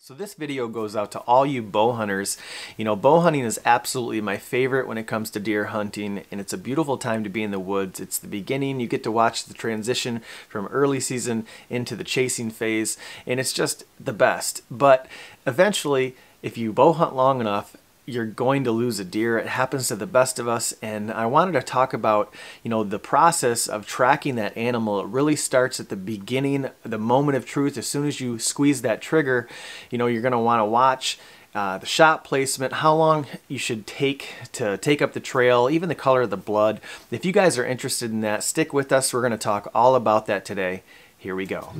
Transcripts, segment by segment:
So this video goes out to all you bow hunters. You know, bow hunting is absolutely my favorite when it comes to deer hunting, and it's a beautiful time to be in the woods. It's the beginning. You get to watch the transition from early season into the chasing phase, and it's just the best. But eventually, if you bow hunt long enough, you're going to lose a deer. It happens to the best of us, and I wanted to talk about, you know, the process of tracking that animal. It really starts at the beginning, the moment of truth. As soon as you squeeze that trigger, you know, you're going to want to watch the shot placement, how long you should take to take up the trail, even the color of the blood. If you guys are interested in that, stick with us. We're going to talk all about that today. Here we go.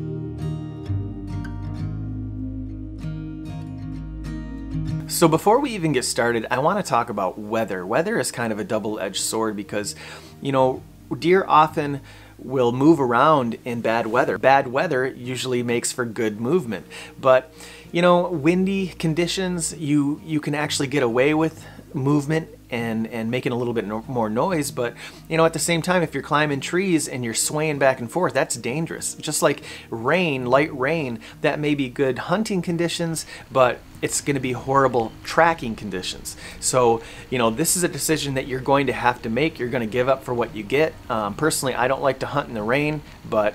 So before we even get started, I want to talk about weather. Weather is kind of a double-edged sword because, you know, deer often will move around in bad weather. Bad weather usually makes for good movement. But, you know, windy conditions, you can actually get away with movement and making a little bit more noise, but you know, at the same time, if you're climbing trees and you're swaying back and forth, that's dangerous. Just like rain, light rain, that may be good hunting conditions, but it's going to be horrible tracking conditions. So, you know, this is a decision that you're going to have to make. You're going to give up for what you get. Personally, I don't like to hunt in the rain, but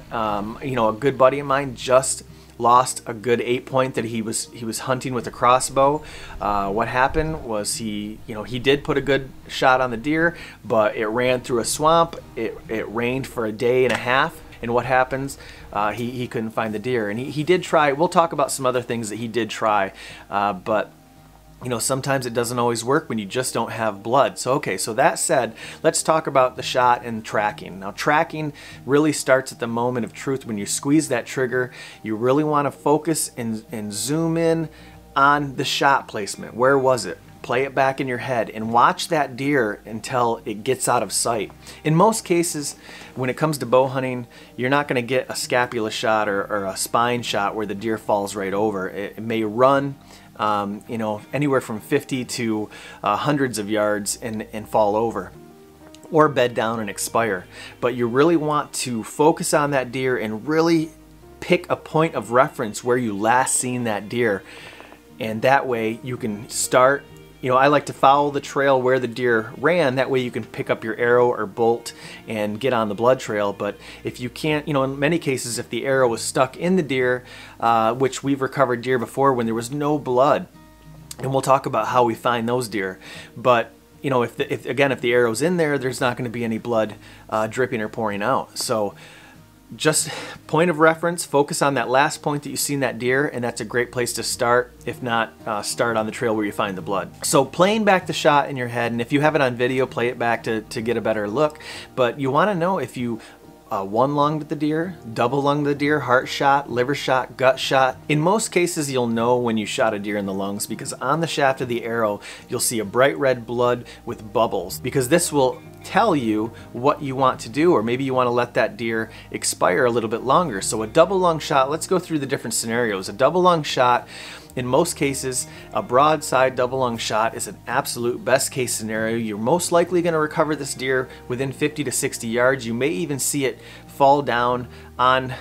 you know, a good buddy of mine just lost a good 8-point that he was hunting with a crossbow. What happened was he did put a good shot on the deer, but it ran through a swamp. It rained for a day and a half, and what happens? He couldn't find the deer, and he did try. We'll talk about some other things that he did try, but you know, sometimes it doesn't always work when you just don't have blood. So okay, so that said, let's talk about the shot and tracking. Now, tracking really starts at the moment of truth. When you squeeze that trigger, you really want to focus and zoom in on the shot placement. Where was it? Play it back in your head and watch that deer until it gets out of sight. In most cases, when it comes to bow hunting, you're not going to get a scapula shot or a spine shot where the deer falls right over. It may run you know, anywhere from 50 to hundreds of yards and fall over, or bed down and expire. But you really want to focus on that deer and really pick a point of reference where you last seen that deer, and that way you can start. You know, I like to follow the trail where the deer ran. That way you can pick up your arrow or bolt and get on the blood trail. But if you can't, you know, in many cases, if the arrow was stuck in the deer, which we've recovered deer before when there was no blood, and we'll talk about how we find those deer. But you know, if the arrow's in there, there's not going to be any blood dripping or pouring out. So just point of reference, focus on that last point that you've seen that deer, and that's a great place to start. If not, start on the trail where you find the blood. So playing back the shot in your head, and if you have it on video, play it back to get a better look. But you want to know if you one-lunged the deer, double-lunged the deer, heart shot, liver shot, gut shot. In most cases, you'll know when you shot a deer in the lungs because on the shaft of the arrow, you'll see a bright red blood with bubbles, because this will tell you what you want to do, or maybe you want to let that deer expire a little bit longer. So a double lung shot, let's go through the different scenarios. A double lung shot, in most cases, a broadside double lung shot is an absolute best case scenario. You're most likely going to recover this deer within 50 to 60 yards. You may even see it fall down on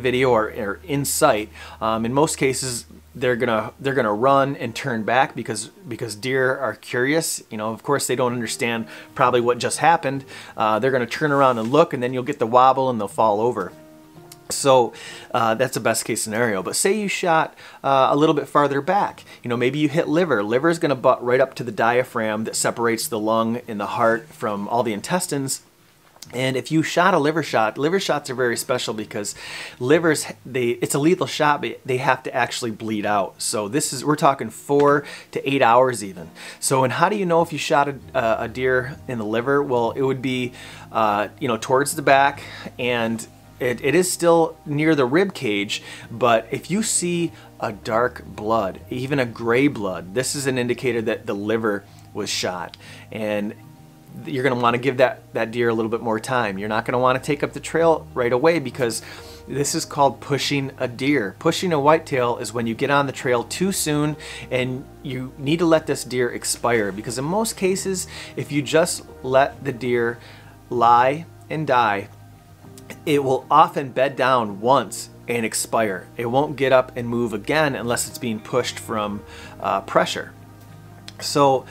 video or in sight. In most cases, they're gonna run and turn back because deer are curious. You know, of course, they don't understand probably what just happened. They're gonna turn around and look, and then you'll get the wobble and they'll fall over. So that's a best case scenario. But say you shot a little bit farther back. You know, maybe you hit liver. Liver is going to butt right up to the diaphragm that separates the lung and the heart from all the intestines. And if you shot a liver shot, liver shots are very special because livers, it's a lethal shot, but they have to actually bleed out. So we're talking 4 to 8 hours even. So, and how do you know if you shot a deer in the liver? Well, it would be, you know, towards the back, and it is still near the rib cage, but if you see a dark blood, even a gray blood, this is an indicator that the liver was shot. And you're going to want to give that deer a little bit more time. You're not going to want to take up the trail right away because this is called pushing a deer. Pushing a whitetail is when you get on the trail too soon and you need to let this deer expire, because in most cases, if you just let the deer lie and die, it will often bed down once and expire. It won't get up and move again unless it's being pushed from pressure. So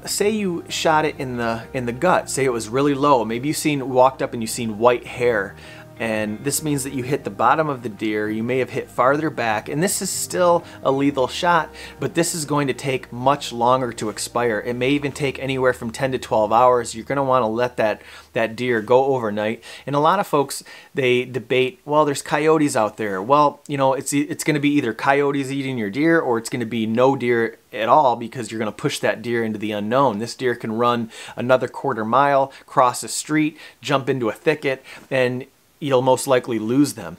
say you shot it in the gut, say it was really low, maybe you walked up and you seen white hair, and this means that you hit the bottom of the deer. You may have hit farther back, and this is still a lethal shot, but this is going to take much longer to expire. It may even take anywhere from 10 to 12 hours. You're going to want to let that deer go overnight. And a lot of folks, they debate, well, there's coyotes out there. Well, you know, it's going to be either coyotes eating your deer, or it's going to be no deer at all, because you're going to push that deer into the unknown. This deer can run another quarter mile, cross a street, jump into a thicket, and you'll most likely lose them.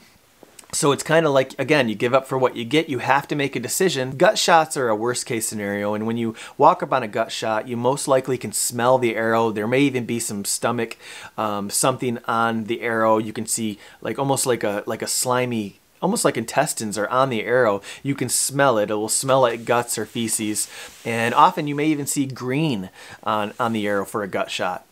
So it's kind of like, again, you give up for what you get. You have to make a decision. Gut shots are a worst case scenario, and when you walk up on a gut shot, you most likely can smell the arrow. There may even be some stomach, something on the arrow. You can see almost like a slimy, almost like intestines are on the arrow. You can smell it. It will smell like guts or feces, and often you may even see green on the arrow for a gut shot.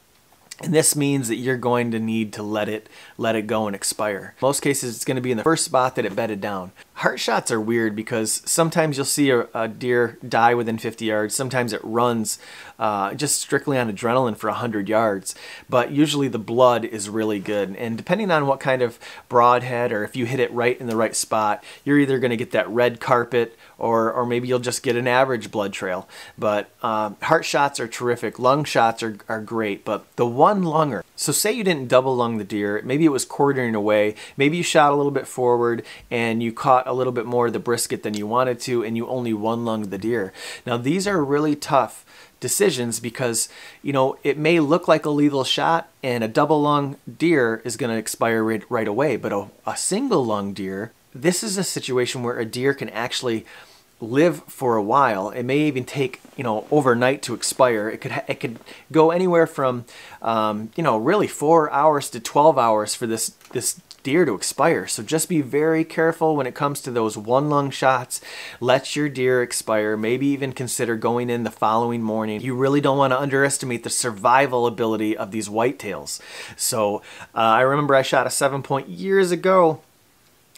And this means that you're going to need to let it go and expire. In most cases, it's going to be in the first spot that it bedded down. Heart shots are weird because sometimes you'll see a deer die within 50 yards. Sometimes it runs just strictly on adrenaline for 100 yards. But usually the blood is really good. And depending on what kind of broadhead, or if you hit it right in the right spot, you're either going to get that red carpet, or maybe you'll just get an average blood trail. But heart shots are terrific. Lung shots are great. But the one lunger, so say you didn't double lung the deer, maybe it was quartering away, maybe you shot a little bit forward and you caught a little bit more of the brisket than you wanted to, and you only one lunged the deer. Now these are really tough decisions because, you know, it may look like a lethal shot and a double lung deer is going to expire right away, but a single lung deer, this is a situation where a deer can actually live for a while. It may even take, you know, overnight to expire. It could go anywhere from you know, really 4 hours to 12 hours for this deer to expire. So just be very careful when it comes to those one lung shots. Let your deer expire. Maybe even consider going in the following morning. You really don't want to underestimate the survival ability of these whitetails. So I remember I shot a 7-point years ago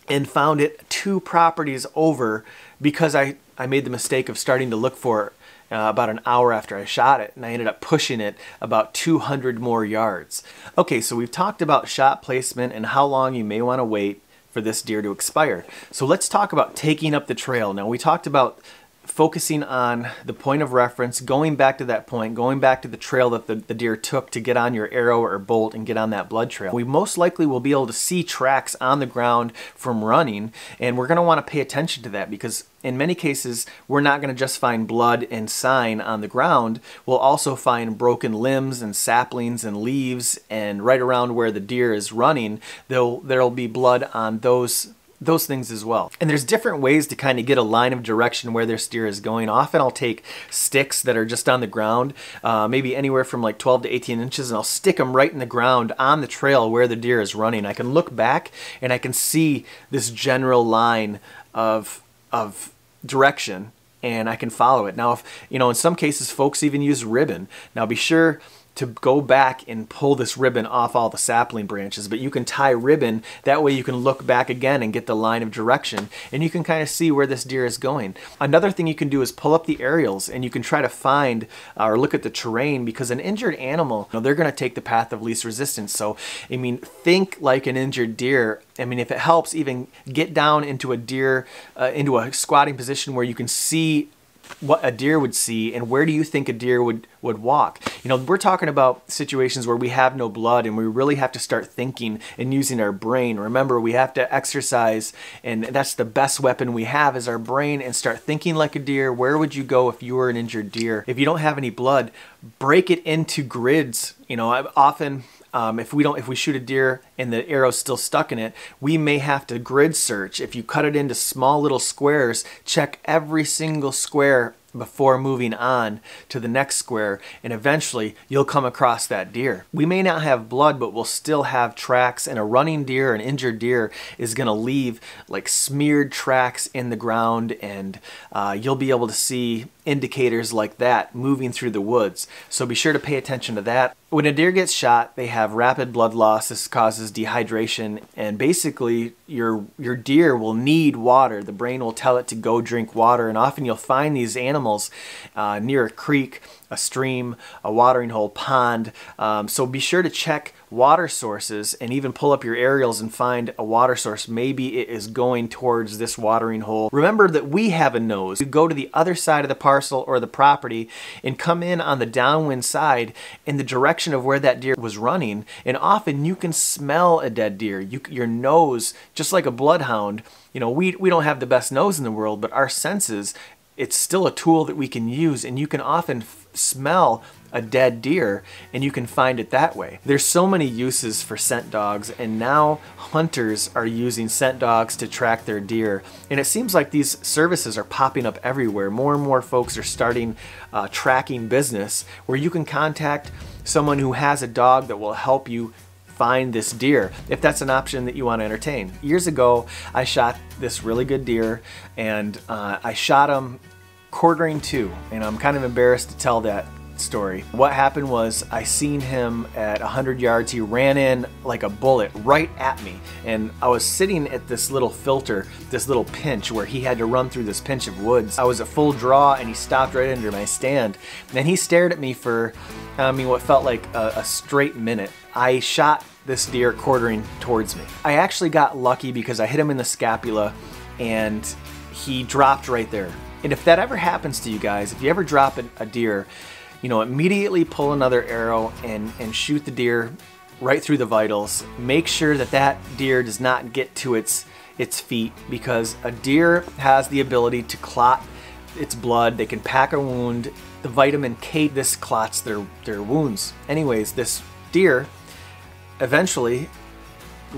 and found it 2 properties over because I made the mistake of starting to look for it about an hour after I shot it, and I ended up pushing it about 200 more yards. Okay, so we've talked about shot placement and how long you may want to wait for this deer to expire. So let's talk about taking up the trail. Now we talked about focusing on the point of reference, going back to that point, going back to the trail that the deer took to get on your arrow or bolt and get on that blood trail. We most likely will be able to see tracks on the ground from running, and we're going to want to pay attention to that because in many cases, we're not going to just find blood and sign on the ground. We'll also find broken limbs and saplings and leaves, and right around where the deer is running, there'll be blood on those things as well. And there's different ways to kind of get a line of direction where their steer is going. Often I'll take sticks that are just on the ground, maybe anywhere from like 12 to 18 inches, and I'll stick them right in the ground on the trail where the deer is running. I can look back and I can see this general line of direction, and I can follow it. Now, if you know, in some cases folks even use ribbon. Now be sure to go back and pull this ribbon off all the sapling branches, but you can tie ribbon, that way you can look back again and get the line of direction, and you can kind of see where this deer is going. Another thing you can do is pull up the aerials, and you can try to find or look at the terrain, because an injured animal, you know, they're going to take the path of least resistance. So I mean, think like an injured deer. I mean, if it helps, even get down into a deer, into a squatting position where you can see what a deer would see, and where do you think a deer would walk. You know, we're talking about situations where we have no blood, and we really have to start thinking and using our brain. Remember, we have to exercise, and that's the best weapon we have is our brain, and start thinking like a deer. Where would you go if you were an injured deer? If you don't have any blood, break it into grids. You know, often if we shoot a deer and the arrow's still stuck in it, we may have to grid search. If you cut it into small little squares, check every single square before moving on to the next square, and eventually you'll come across that deer. We may not have blood, but we'll still have tracks, and a running deer, an injured deer, is going to leave like smeared tracks in the ground, and you'll be able to see indicators like that moving through the woods. So be sure to pay attention to that. When a deer gets shot, they have rapid blood loss. This causes dehydration, and basically your deer will need water. The brain will tell it to go drink water, and often you'll find these animals near a creek, a stream, a watering hole, pond. So be sure to check water sources and even pull up your aerials and find a water source. Maybe it is going towards this watering hole. Remember that we have a nose. You go to the other side of the parcel or the property and come in on the downwind side in the direction of where that deer was running, and often you can smell a dead deer. Your nose, just like a bloodhound, you know, we don't have the best nose in the world, but our senses, it's still a tool that we can use, and you can often smell a dead deer and you can find it that way. There's so many uses for scent dogs, and now hunters are using scent dogs to track their deer, and it seems like these services are popping up everywhere. More and more folks are starting tracking business where you can contact someone who has a dog that will help you find this deer, if that's an option that you want to entertain. Years ago, I shot this really good deer, and I shot him quartering two, and I'm kind of embarrassed to tell that story. What happened was I seen him at 100 yards. He ran in like a bullet right at me, and I was sitting at this little filter, this little pinch where he had to run through this pinch of woods. I was at full draw, and he stopped right under my stand, and he stared at me for, I mean, what felt like a straight minute. I shot this deer quartering towards me. I actually got lucky because I hit him in the scapula and he dropped right there. And if that ever happens to you guys, if you ever drop a deer, you know, immediately pull another arrow and shoot the deer right through the vitals. Make sure that that deer does not get to its feet, because a deer has the ability to clot its blood. They can pack a wound. The vitamin K, this clots their wounds. Anyways, this deer eventually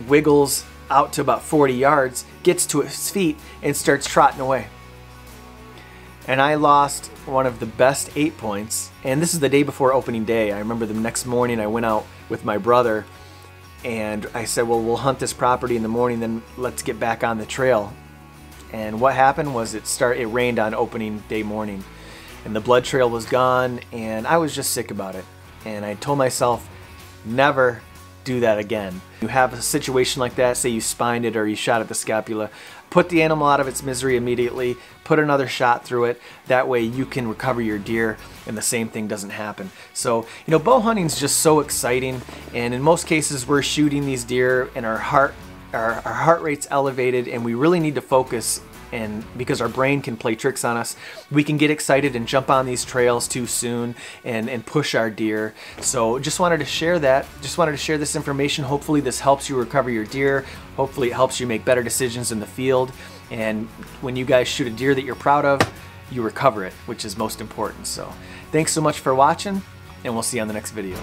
wiggles out to about 40 yards, gets to its feet, and starts trotting away. And I lost one of the best 8 points, and this is the day before opening day. I remember the next morning I went out with my brother, and I said, well, we'll hunt this property in the morning, then let's get back on the trail. And what happened was it rained on opening day morning, and the blood trail was gone, and I was just sick about it. And I told myself, never do that again. You have a situation like that, say you spined it or you shot at the scapula, put the animal out of its misery immediately, put another shot through it. That way you can recover your deer and the same thing doesn't happen. So, you know, bow hunting is just so exciting, and in most cases we're shooting these deer and our heart rate's elevated, and we really need to focus. And because our brain can play tricks on us, we can get excited and jump on these trails too soon and push our deer. So just wanted to share that. Just wanted to share this information. Hopefully this helps you recover your deer. Hopefully it helps you make better decisions in the field. And when you guys shoot a deer that you're proud of, you recover it, which is most important. So thanks so much for watching, and we'll see you on the next video.